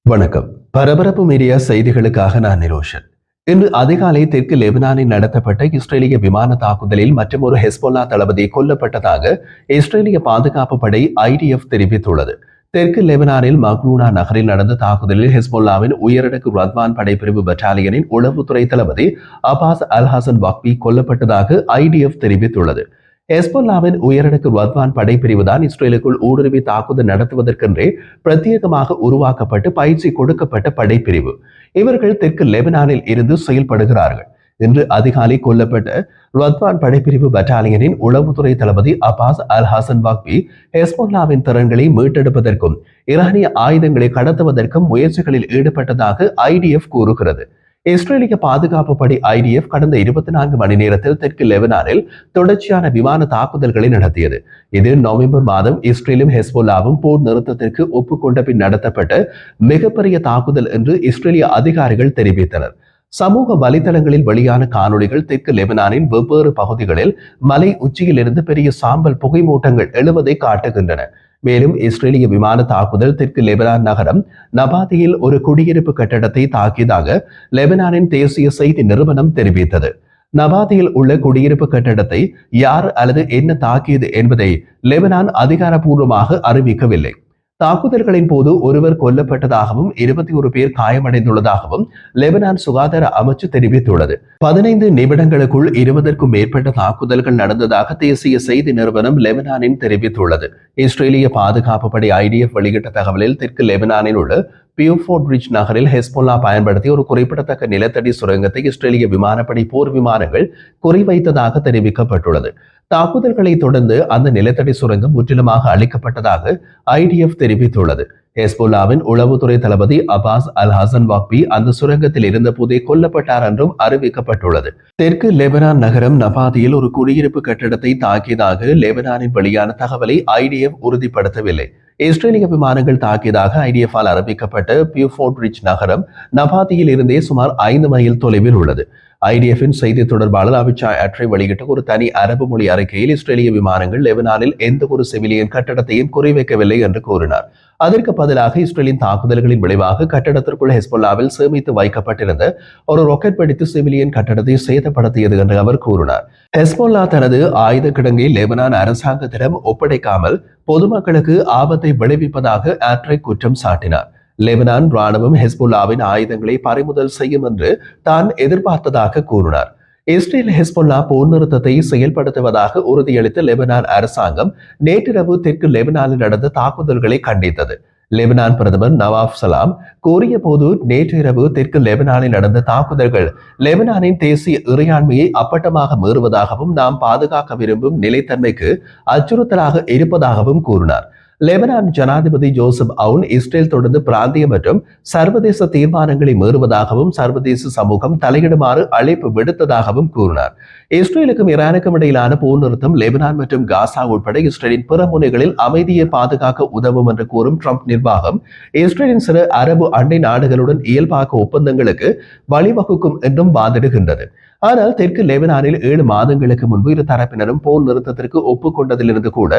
வணக்கம். பரபரப்பு மீடியா செய்திகளுக்காக நான் நிரோஷன். இன்று அதிகாலை தெற்கு லெபனானில் நடத்தப்பட்ட இஸ்ரேலிய விமான தாக்குதலில் மற்றொரு ஹெஸ்போல்லா தளபதி கொல்லப்பட்டதாக இஸ்ரேலிய பாதுகாப்பு படை IDF தெரிவித்துள்ளது. தெற்கு லெபனானில் மக்ரூனா நகரில் நடந்த தாக்குதலில் ஹெஸ்போல்லாவின் உயரடுக்கு ரத்வான் படைப்பிரிவு பட்டாலியனின் உளவுத்துறை தளபதி அபாஸ் அல் ஹசன் வக்பி கொல்லப்பட்டதாக IDF தெரிவித்துள்ளது. ஹெஸ்போல்லாவின் உயரடுக்கு ரத்வான் படைப்பிரிவுதான் இஸ்ரேலுக்குள் ஊடுருவி தாக்குதல் நடத்துவதற்கென்றே பிரத்யேகமாக உருவாக்கப்பட்டு பயிற்சி கொடுக்கப்பட்ட படைப்பிரிவு. இவர்கள் தெற்கு லெபனானில் இருந்து செயல்படுகிறார்கள். இன்று அதிகாலை கொல்லப்பட்ட ரத்வான் படைப்பிரிவு பட்டாலியனின் உளவுத்துறை தளபதி அபாஸ் அல் ஹசன் வாக்பி ஹெஸ்போல்லாவின் திறன்களை மீட்டெடுப்பதற்கும் ஈரானிய ஆயுதங்களை கடத்துவதற்கும் முயற்சிகளில் ஈடுபட்டதாக IDF கூறுகிறது. இஸ்ரேலிய பாதுகாப்பு படை IDF கடந்த 24 மணி நேரத்தில் தெற்கு லெபனானில் தொடர்ச்சியான விமான தாக்குதல்களை நடத்தியது. இது நவம்பர் மாதம் இஸ்ரேலும் ஹெஸ்போல்லாவும் போர் நிறுத்தத்திற்கு ஒப்புக்கொண்ட பின் நடத்தப்பட்ட மிகப்பெரிய தாக்குதல் என்று இஸ்ரேலிய அதிகாரிகள் தெரிவித்தனர். சமூக வலைதளங்களில் வெளியான காணொளிகள் தெற்கு லெபனானின் வெவ்வேறு பகுதிகளில் மலை உச்சியில் இருந்து பெரிய சாம்பல் புகைமூட்டங்கள் எழுவதை காட்டுகின்றன. மேலும் இஸ்ரேலிய விமான தாக்குதல் தெற்கு லெபனான் நகரம் நபாதியில் ஒரு குடியிருப்பு கட்டடத்தை தாக்கியதாக லெபனானின் தேசிய செய்தி நிறுவனம் தெரிவித்தது. நபாதியில் உள்ள குடியிருப்பு கட்டடத்தை யார் அல்லது என்ன தாக்கியது என்பதை லெபனான் அதிகாரப்பூர்வமாக அறிவிக்கவில்லை. தாக்குதல்களின் போது ஒருவர் கொல்லப்பட்டதாகவும் 21 பேர் காயமடைந்துள்ளதாகவும் லெபனான் சுகாதார அமைச்சு தெரிவித்துள்ளது. 15 நிமிடங்களுக்குள் 20க்கும் மேற்பட்ட தாக்குதல்கள் நடந்ததாக தேசிய செய்தி நிறுவனம் லெபனானின் தெரிவித்துள்ளது. இஸ்ரேலிய பாதுகாப்பு படை IDF வெளியிட்ட தகவலில் தெற்கு லெபனானில் உள்ள பியூஃபோர்ட் ரிச் நகரில் ஹெஸ்போல்லா பயன்படுத்தி ஒரு குறிப்பிடத்தக்க நிலத்தடி சுரங்கத்தை இஸ்ரேலிய விமானப்படை போர் விமானங்கள் குறிவைத்ததாக தெரிவிக்கப்பட்டுள்ளது. தாக்குதல்களை தொடர்ந்து அந்த நிலத்தடி சுரங்கம் முற்றிலுமாக அழிக்கப்பட்டதாக IDF தெரிவித்துள்ளது. ஹெஸ்போல்லாவின் உளவுத்துறை தளபதி அபாஸ் அல் ஹசன் வாக்பி அந்த சுரங்கத்தில் இருந்த போதே கொல்லப்பட்டார் என்றும் அறிவிக்கப்பட்டுள்ளது. தெற்கு லெபனான் நகரம் நபாதியில் ஒரு குடியிருப்பு கட்டடத்தை தாக்கியதாக லெபனானின் வெளியான தகவலை IDF உறுதிப்படுத்தவில்லை. இஸ்ரேலிய விமானங்கள் தாக்கியதாக IDF-ஆல் அறிவிக்கப்பட்ட பியூஃபோர்ட் ரிச் நகரம் நபாதியில் இருந்தே சுமார் 5 மைல் தொலைவில் உள்ளது. IDF-இன் செய்தி தொடர்பாளர் அபிச்சாய் அட்ரை வெளியிட்ட ஒரு தனி அரபு மொழி அறிக்கையில் இஸ்ரேலிய விமானங்கள் லெபனானில் எந்த ஒரு சிவிலியன் கட்டடத்தையும் குறிவைக்கவில்லை என்று கூறினார். அதற்கு பதிலாக இஸ்ரேலின் தாக்குதல்களின் விளைவாக கட்டடத்திற்குள் ஹெஸ்போல்லாவில் சேமித்து வைக்கப்பட்டிருந்த ஒரு ராக்கெட் வெடித்து சிவிலியன் கட்டடத்தை சேதப்படுத்தியது என்று அவர் கூறினார். ஹெஸ்போல்லா தனது ஆயுத கிடங்கை லெபனான் அரசாங்கத்திடம் ஒப்படைக்காமல் பொதுமக்களுக்கு ஆபத்தை விளைவிப்பதாக ஆட்ரை குற்றம் சாட்டினார். லெபனான் ராணுவம் ஹெஸ்போல்லாவின் ஆயுதங்களை பறிமுதல் செய்யும் என்று தான் எதிர்பார்த்ததாக கூறினார். இஸ்ரேல் ஹெஸ்போல்லா போர் நிறுத்தத்தை செயல்படுத்துவதாக உறுதியளித்த லெபனான் அரசாங்கம் நேற்றிரவு தெற்கு லெபனானில் நடந்த தாக்குதல்களை கண்டித்தது. லெபனான் பிரதமர் நவாப் சலாம் கூறிய போது நேற்றிரவு தெற்கு லெபனானில் நடந்த தாக்குதல்கள் லெபனானின் தேசிய இறையாண்மையை அப்பட்டமாக மீறுவதாகவும் நாம் பாதுகாக்க விரும்பும் நிலைத்தன்மைக்கு அச்சுறுத்தலாக இருப்பதாகவும் கூறினார். லெபனான் ஜனாதிபதி ஜோசப் அவுன் இஸ்ரேல் தொடர்ந்து பிராந்திய மற்றும் சர்வதேச தீர்மானங்களை மீறுவதாகவும் சர்வதேச சமூகம் தலையிடுமாறு அழைப்பு விடுத்ததாகவும் கூறினார். இஸ்ரேலுக்கும் ஈரானுக்கும் இடையிலான போர் நிறுத்தம் லெபனான் மற்றும் காசா உட்பட இஸ்ரேலின் பிற முனைகளில் அமைதியை பாதுகாக்க உதவும் என்று கூறும் ட்ரம்ப் நிர்வாகம் இஸ்ரேலின் சில அரபு அண்டை நாடுகளுடன் இயல்பாக்க ஒப்பந்தங்களுக்கு வழிவகுக்கும் என்றும் வாதிடுகின்றது. ஆனால் தெற்கு லெபனானில் 7 மாதங்களுக்கு முன்பு இரு தரப்பினரும் போர் நிறுத்தத்திற்கு ஒப்புக்கொண்டதிலிருந்து கூட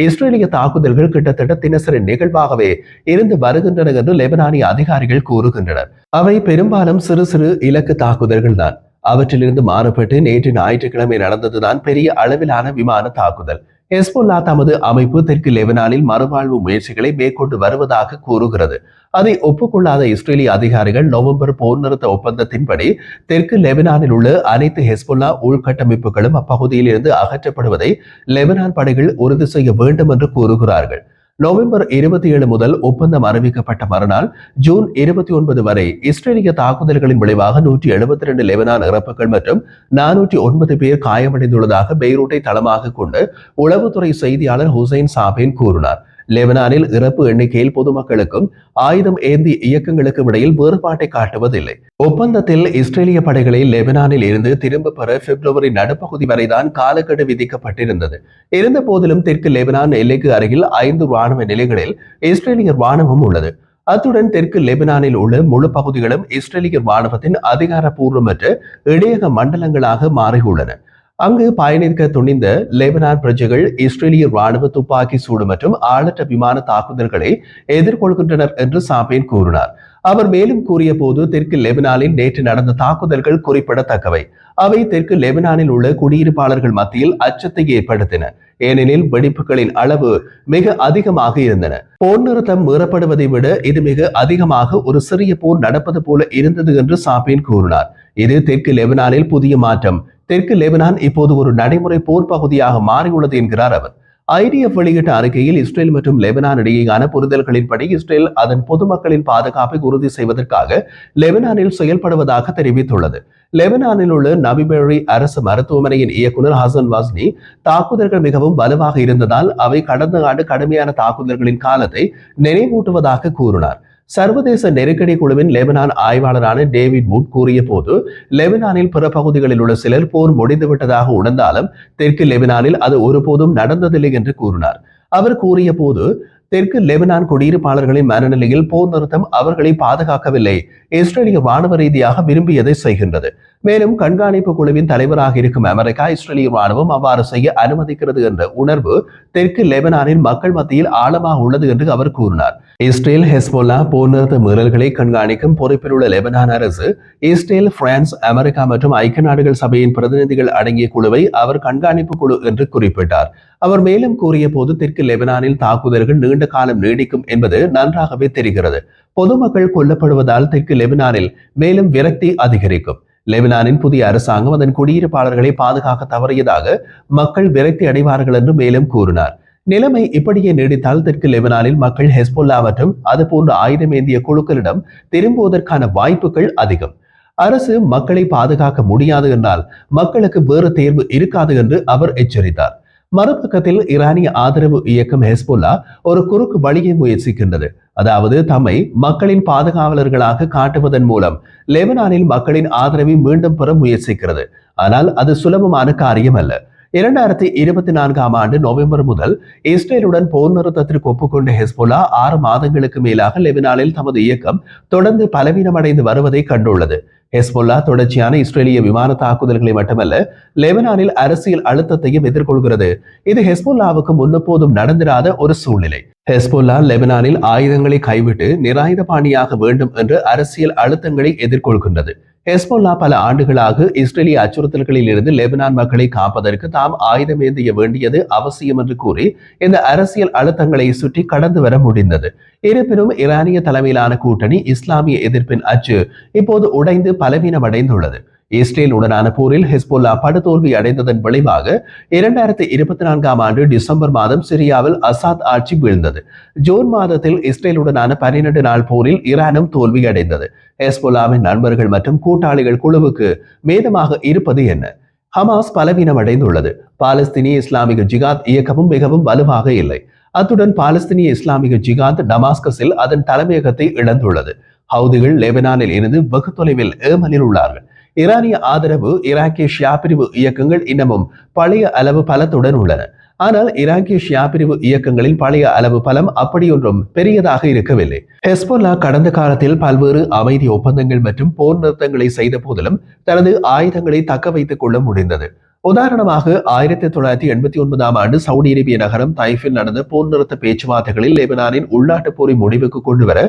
இஸ்ரேலிய தாக்குதல்கள் கிட்டத்தட்ட தினசரி நிகழ்வாகவே இருந்து வருகின்றன என்று லெபனானிய அதிகாரிகள் கூறுகின்றனர். அவை பெரும்பாலும் சிறு சிறு இலக்கு தாக்குதல்கள் தான். அவற்றிலிருந்து மாறுபட்டு நேற்று ஞாயிற்றுக்கிழமை நடந்ததுதான் பெரிய அளவிலான விமான தாக்குதல். ஹெஸ்போல்லா தமது அமைப்பு தெற்கு லெபனானில் மறுவாழ்வு முயற்சிகளை மேற்கொண்டு வருவதாக கூறுகிறது. அதை ஒப்புக்கொள்ளாத இஸ்ரேலிய அதிகாரிகள் நவம்பர் போர் நிறுத்த ஒப்பந்தத்தின்படி தெற்கு லெபனானில் உள்ள அனைத்து ஹெஸ்போல்லா உள்கட்டமைப்புகளும் அப்பகுதியில் இருந்து அகற்றப்படுவதை லெபனான் படைகள் உறுதி செய்ய வேண்டும் என்று கூறுகிறார்கள். நவம்பர் 27 முதல் ஒப்பந்தம் அறிவிக்கப்பட்ட மறுநாள் ஜூன் 29 வரை இஸ்ரேலிய தாக்குதல்களின் விளைவாக 172 லெபனான் இறப்புகள் மற்றும் 409 பேர் காயமடைந்துள்ளதாக பெய்ரூட்டை தளமாக கொண்டு உளவுத்துறை செய்தியாளர் ஹுசைன் சாபேன் கூறினார். லெபனானில் இறப்பு எண்ணிக்கையில் பொதுமக்களுக்கும் ஆயுதம் ஏந்தி இயக்கங்களுக்கும் இடையில் வேறுபாட்டை காட்டுவதில்லை. ஒப்பந்தத்தில் இஸ்ரேலிய படைகளை லெபனானில் இருந்து திரும்ப பெற பிப்ரவரி நடுப்பகுதி வரைதான் காலக்கெடு விதிக்கப்பட்டிருந்தது. இருந்த போதிலும் தெற்கு லெபனான் எல்லைக்கு அருகில் 5 ராணுவ நிலைகளில் இஸ்ரேலிய ராணுவம் உள்ளது. அத்துடன் தெற்கு லெபனானில் உள்ள முழு பகுதிகளும் இஸ்ரேலிய ராணுவத்தின் அதிகாரப்பூர்வமற்ற இடையக மண்டலங்களாக மாறியுள்ளன. அங்கு பயணிக்க துணிந்த லெபனான் பிரஜைகள் இஸ்ரேலிய ராணுவ துப்பாக்கி சூடு மற்றும் ஆளற்ற விமான தாக்குதல்களை எதிர்கொள்கின்றனர் என்று சாபேன் கூறினார். அவர் மேலும் கூறிய போது தெற்கு லெபனானில் நேற்று நடந்த தாக்குதல்கள் குறிப்பிடத்தக்கவை. அவை தெற்கு லெபனானில் உள்ள குடியிருப்பாளர்கள் மத்தியில் அச்சத்தை ஏற்படுத்தின, ஏனெனில் வெடிப்புகளின் அளவு மிக அதிகமாக இருந்தன. போர் நிறுத்தம் மீறப்படுவதை விட இது மிக அதிகமாக ஒரு சிறிய போர் நடப்பது போல இருந்தது என்று சாபின் கூறினார். இது தெற்கு லெபனானில் புதிய மாற்றம். தெற்கு லெபனான் இப்போது ஒரு நடைமுறை போர் பகுதியாக மாறியுள்ளது என்கிறார் அவர். ஐடிஎஃப் வெளியிட்ட அறிக்கையில் இஸ்ரேல் மற்றும் லெபனான் இடையேயான புரிதல்களின்படி இஸ்ரேல் அதன் பொதுமக்களின் பாதுகாப்பை உறுதி செய்வதற்காக லெபனானில் செயல்படுவதாக தெரிவித்துள்ளது. லெபனானில் உள்ள நபிபெரி அரசு மருத்துவமனையின் இயக்குநர் ஹசன் வாஸ்னி, தாக்குதல்கள் மிகவும் வலுவாக இருந்ததால் அவை கடந்த ஆண்டு கடுமையான தாக்குதல்களின் காலத்தை நினைவூட்டுவதாக கூறினார். சர்வதேச நெருக்கடி குழுவின் லெபனான் ஆய்வாளரான டேவிட் வுட் கூறிய போது, லெபனானில் பிற பகுதிகளில் உள்ள சிலர் போர் முடிந்துவிட்டதாக உணர்ந்தாலும் தெற்கு லெபனானில் அது ஒருபோதும் நடந்ததில்லை என்று கூறினார். அவர் கூறிய போது, தெற்கு லெபனான் குடியிருப்பாளர்களின் மனநிலையில் போர் நிறுத்தம் அவர்களை பாதுகாக்கவில்லை, இஸ்ரேலிய ராணுவ ரீதியாக விரும்பியதை செய்கின்றது. மேலும் கண்காணிப்பு குழுவின் தலைவராக இருக்கும் அமெரிக்கா இஸ்ரேலிய ராணுவம் அவ்வாறு செய்ய அனுமதிக்கிறது என்ற உணர்வு தெற்கு லெபனானின் மக்கள் மத்தியில் ஆழமாக உள்ளது என்று அவர் கூறினார். இஸ்ரேல் ஹெஸ்போல்லா போர் நிறுத்த மீறல்களை கண்காணிக்கும் பொறுப்பில் உள்ள லெபனான் அரசு இஸ்ரேல், பிரான்ஸ், அமெரிக்கா மற்றும் ஐக்கிய நாடுகள் சபையின் பிரதிநிதிகள் அடங்கிய குழுவை அவர் கண்காணிப்பு குழு என்று குறிப்பிட்டார். அவர் மேலும் கூறிய போது, தெற்கு லெபனானில் தாக்குதல்கள் நீண்ட காலம் நீடிக்கும் என்பது நன்றாகவே தெரிகிறது. பொதுமக்கள் கொல்லப்படுவதால் தெற்கு லெபனானில் மேலும் விரக்தி அதிகரிக்கும். லெபனானின் புதிய அரசாங்கம் அதன் குடியிருப்பாளர்களை பாதுகாக்க தவறியதாக மக்கள் விரக்தி அடைவார்கள் என்று மேலும் கூறினார். நிலைமை இப்படியே நீடித்தால் தெற்கு லெபனானில் மக்கள் ஹெஸ்போல்லா மற்றும் அது போன்ற ஆயுதமேந்திய குழுக்களிடம் திரும்புவதற்கான வாய்ப்புகள் அதிகம். அரசு மக்களை பாதுகாக்க முடியாது என்றால் மக்களுக்கு வேறு தேர்வு இருக்காது என்று அவர் எச்சரித்தார். மறுபக்கத்தில் ஈரானிய ஆதரவு இயக்கம் ஹெஸ்போல்லா ஒரு குறுக்கு வழியை முயற்சிக்கின்றது. அதாவது தம்மை மக்களின் பாதுகாவலர்களாக காட்டுவதன் மூலம் லெபனானில் மக்களின் ஆதரவை மீண்டும் பெற முயற்சிக்கிறது. ஆனால் அது சுலபமான காரியம் அல்ல. 2024 ஆண்டு நவம்பர் முதல் இஸ்ரேலுடன் போர் நிறுத்தத்திற்கு ஒப்புக்கொண்ட ஹெஸ்போல்லா 6 மாதங்களுக்கு மேலாக லெபனானில் தமது இயக்கம் தொடர்ந்து பலவீனமடைந்து வருவதை கண்டுள்ளது. ஹெஸ்போல்லா தொடர்ச்சியான இஸ்ரேலிய விமான தாக்குதல்களை மட்டுமல்ல, லெபனானில் அரசியல் அழுத்தத்தையும் எதிர்கொள்கிறது. இது ஹெஸ்போல்லாவுக்கு முன்னெப்போதும் நடந்திராத ஒரு சூழ்நிலை. ஹெஸ்போல்லா லெபனானில் ஆயுதங்களை கைவிட்டு நிராயுத பாணியாக வேண்டும் என்ற அரசியல் அழுத்தங்களை எதிர்கொள்கின்றது. ஹெஸ்போல்லா பல ஆண்டுகளாக இஸ்ரேலிய அச்சுறுத்தல்களில் இருந்து லெபனான் மக்களை காப்பதற்கு தாம் ஆயுதமேந்திய வேண்டியது அவசியம் என்று கூறி இந்த அரசியல் அழுத்தங்களை சுற்றி கடந்து வர முடிந்தது. இருப்பினும் ஈரானிய தலைமையிலான கூட்டணி இஸ்லாமிய எதிர்ப்பின் அச்சு இப்போது உடைந்து பலவீனமடைந்துள்ளது. இஸ்ரேல் உடனான போரில் ஹெஸ்போல்லா படுதோல்வி அடைந்ததன் விளைவாக 2024 ஆண்டு டிசம்பர் மாதம் சிரியாவில் அசாத் ஆட்சி வீழ்ந்தது. ஜூன் மாதத்தில் இஸ்ரேலுடனான 12 நாள் போரில் ஈரானும் தோல்வி அடைந்தது. ஹெஸ்போல்லாவின் நண்பர்கள் மற்றும் கூட்டாளிகள் குழுவுக்கு மீதமாக இருப்பது என்ன? ஹமாஸ் பலவீனம் அடைந்துள்ளது. பாலஸ்தீனிய இஸ்லாமிக ஜிகாத் இயக்கமும் மிகவும் வலுவாக இல்லை. அத்துடன் பாலஸ்தீனிய இஸ்லாமிக ஜிகாத் டமாஸ்கஸில் அதன் தலைமையகத்தை இழந்துள்ளது. ஹவுதிகள் லெபனானில் இருந்து வெகு தொலைவில் ஏமனில் உள்ளார்கள். ஈரானிய ஆதரவு ஈராக்கிய ஷியா பிரிவு இயக்கங்கள் இன்னமும் பழைய அளவு பலத்துடன் உள்ளன. ஆனால் ஈராக்கிய ஷியா பிரிவு இயக்கங்களின் பழைய அளவு பலம் அப்படியொன்றும் பெரியதாக இருக்கவில்லை. ஹெஸ்போல்லா கடந்த காலத்தில் பல்வேறு அமைதி ஒப்பந்தங்கள் மற்றும் போர் நிறுத்தங்களை செய்த போதிலும் தனது ஆயுதங்களை தக்க வைத்துக் கொள்ள முடிந்தது. உதாரணமாக 1989 ஆண்டு சவுதி அரேபிய நகரம் தைஃபில் நடந்த போர் நிறுத்த பேச்சுவார்த்தைகளில் லெபனானின் உள்நாட்டு போரை முடிவுக்கு கொண்டு வர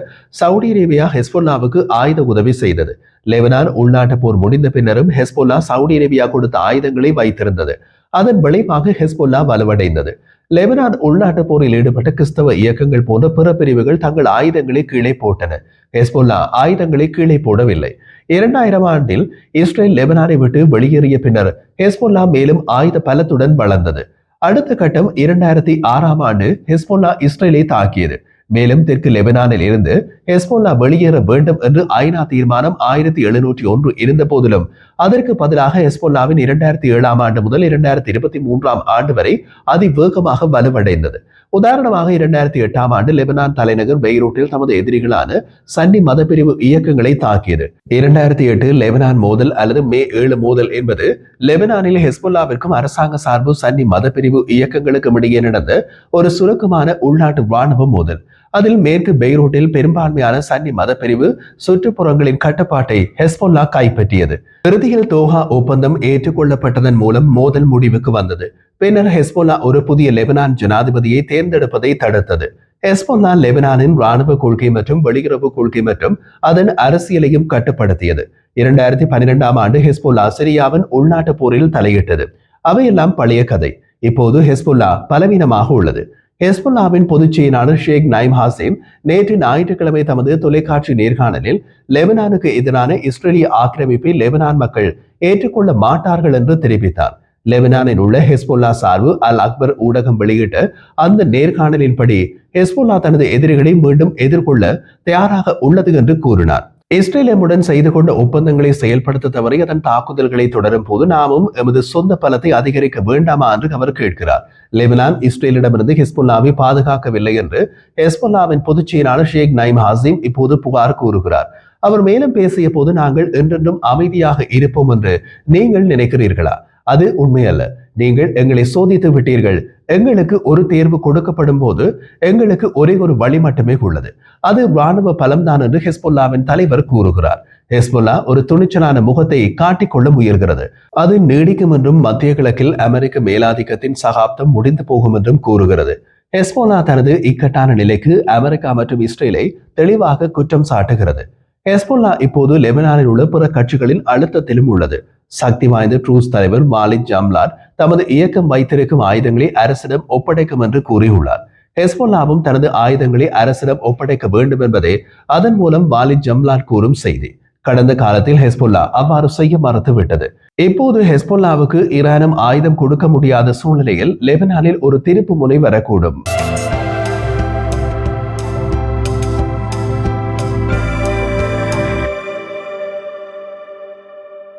சவுதி அரேபியா ஹெஸ்போல்லாவுக்கு ஆயுத உதவி செய்தது. லெபனான் உள்நாட்டு போர் முடிந்த பின்னரும் ஹெஸ்போல்லா சவுதி அரேபியா கொடுத்த ஆயுதங்களை வைத்திருந்தது. அதன் விளைவாக ஹெஸ்போல்லா வலுவடைந்தது. லெபனான் உள்நாட்டு போரில் ஈடுபட்ட கிறிஸ்தவ இயக்கங்கள் போன்ற பிற பிரிவுகள் தங்கள் ஆயுதங்களை கீழே போட்டன. ஹெஸ்போல்லா ஆயுதங்களை கீழே போடவில்லை. 2000 ஆண்டில் இஸ்ரேல் லெபனானை விட்டு வெளியேறிய பின்னர் ஹெஸ்போல்லா மேலும் ஆயுத பலத்துடன் வளர்ந்தது. அடுத்த கட்டம் 2006 ஆண்டு ஹெஸ்போல்லா இஸ்ரேலை தாக்கியது. மேலும் தெற்கு லெபனானில் இருந்து ஹெஸ்போல்லா வெளியேற வேண்டும் என்று ஐநா தீர்மானம் 1701 இருந்த போதிலும் அதற்கு பதிலாக ஹெஸ்போல்லாவின் 2007 ஆண்டு முதல் 2023 ஆண்டு வரை அதிவேகமாக வலுவடைந்தது. உதாரணமாக 2008 ஆண்டு லெபனான் தலைநகர் பெய்ரூட்டில் தமது எதிரிகளான சன்னி மதப்பிரிவு இயக்கங்களை தாக்கியது. 2008 லெபனான் மோதல் அல்லது மே 7 மோதல் என்பது லெபனானில் ஹெஸ்போல்லாவிற்கும் அரசாங்க சார்பு சன்னி மதப்பிரிவு இயக்கங்களுக்கும் இடையே நடந்த ஒரு சுருக்கமான உள்நாட்டு ராணுவ மோதல். அதில் மேற்கு பெய்ரூட்டில் பெரும்பான்மையான சன்னி மதப்பிரிவு சுற்றுப்புறங்களின் கட்டுப்பாட்டை ஹெஸ்போல்லா கைப்பற்றியது. இறுதியில் தோஹா ஒப்பந்தம் ஏற்றுக்கொள்ளப்பட்டதன் மூலம் மோதல் முடிவுக்கு வந்தது. பின்னர் ஹெஸ்போல்லா ஒரு புதிய லெபனான் ஜனாதிபதியை தேர்ந்தெடுப்பதை தடுத்தது. ஹெஸ்போல்லா லெபனானின் ராணுவ கொள்கை மற்றும் வெளியுறவு கொள்கை மற்றும் அதன் அரசியலையும் கட்டுப்படுத்தியது. 2012ஆம் ஆண்டு ஹெஸ்போல்லா சிரியாவின் உள்நாட்டு போரில் தலையிட்டது. அவையெல்லாம் பழைய கதை. இப்போது ஹெஸ்போல்லா பலவீனமாக உள்ளது. ஹெஸ்போல்லாவின் பொதுச் செயலாளர் ஷேக் நைம் ஹாசிம் நேற்று ஞாயிற்றுக்கிழமை தமது தொலைக்காட்சி நேர்காணலில் லெபனானுக்கு எதிரான இஸ்ரேலிய ஆக்கிரமிப்பை லெபனான் மக்கள் ஏற்றுக்கொள்ள மாட்டார்கள் என்று தெரிவித்தார். லெபனானில் உள்ள ஹெஸ்போல்லா சார்பு அல் அக்பர் ஊடகம் வெளியிட்ட அந்த நேர்காணலின்படி ஹெஸ்போல்லா தனது எதிரிகளை மீண்டும் எதிர்கொள்ள தயாராக உள்ளது என்று கூறினார். இஸ்ரேலுடன் செய்து கொண்ட ஒப்பந்தங்களை செயல்படுத்த தவறி அதன் தாக்குதல்களை தொடரும் போது நாமும் எமது சொந்த பலத்தை அதிகரிக்க வேண்டாமா என்று அவர் கேட்கிறார். லெபனான் இஸ்ரேலிடமிருந்து ஹெஸ்போல்லாவை பாதுகாக்கவில்லை என்று ஹெஸ்போல்லாவின் பொதுச் செயலாளர் ஷேக் நைம் ஹாசிம் இப்போது புகார் கூறுகிறார். அவர் மேலும் பேசிய போது, நாங்கள் என்றென்றும் அமைதியாக இருப்போம் என்று நீங்கள் நினைக்கிறீர்களா? அது உண்மையல்ல. நீங்கள் எங்களை சோதித்து விட்டீர்கள். எங்களுக்கு ஒரு தேர்வு கொடுக்கப்படும் போது எங்களுக்கு ஒரே ஒரு வழி மட்டுமே உள்ளது. அது ராணுவ பலம்தான் என்று ஹெஸ்போல்லாவின் தலைவர் கூறுகிறார். ஹெஸ்போல்லா ஒரு துணிச்சலான முகத்தை காட்டிக்கொள்ள முயல்கிறது. அது நீடிக்கும் என்றும் மத்திய கிழக்கில் அமெரிக்க மேலாதிக்கத்தின் சகாப்தம் முடிந்து போகும் என்றும் கூறுகிறது. ஹெஸ்போல்லா தனது இக்கட்டான நிலைக்கு அமெரிக்கா மற்றும் இஸ்ரேலை தெளிவாக குற்றம் சாட்டுகிறது. ஹெஸ்போல்லா இப்போது லெபனானில் உள்ள பிற கட்சிகளின் அழுத்தத்திலும் உள்ளது. சக்தி வாய்ந்த ட்ரூஸ் தலைவர் மாலிக் ஜம்லாட் தமது இயக்கம் வைத்திருக்கும் ஆயுதங்களை அரசிடம் ஒப்படைக்கும் என்று கூறியுள்ளார். ஹெஸ்போல்லாவும் தனது ஆயுதங்களை அரசிடம் ஒப்படைக்க வேண்டும் என்பதே அதன் மூலம் மாலிக் ஜம்லாட் கூறும் செய்தி. கடந்த காலத்தில் ஹெஸ்போல்லா அவ்வாறு செய்ய மறுத்துவிட்டது. இப்போது ஹெஸ்போல்லாவுக்கு ஈரானும் ஆயுதம் கொடுக்க முடியாத சூழ்நிலையில் லெபனானில் ஒரு திருப்பு முனை வரக்கூடும்.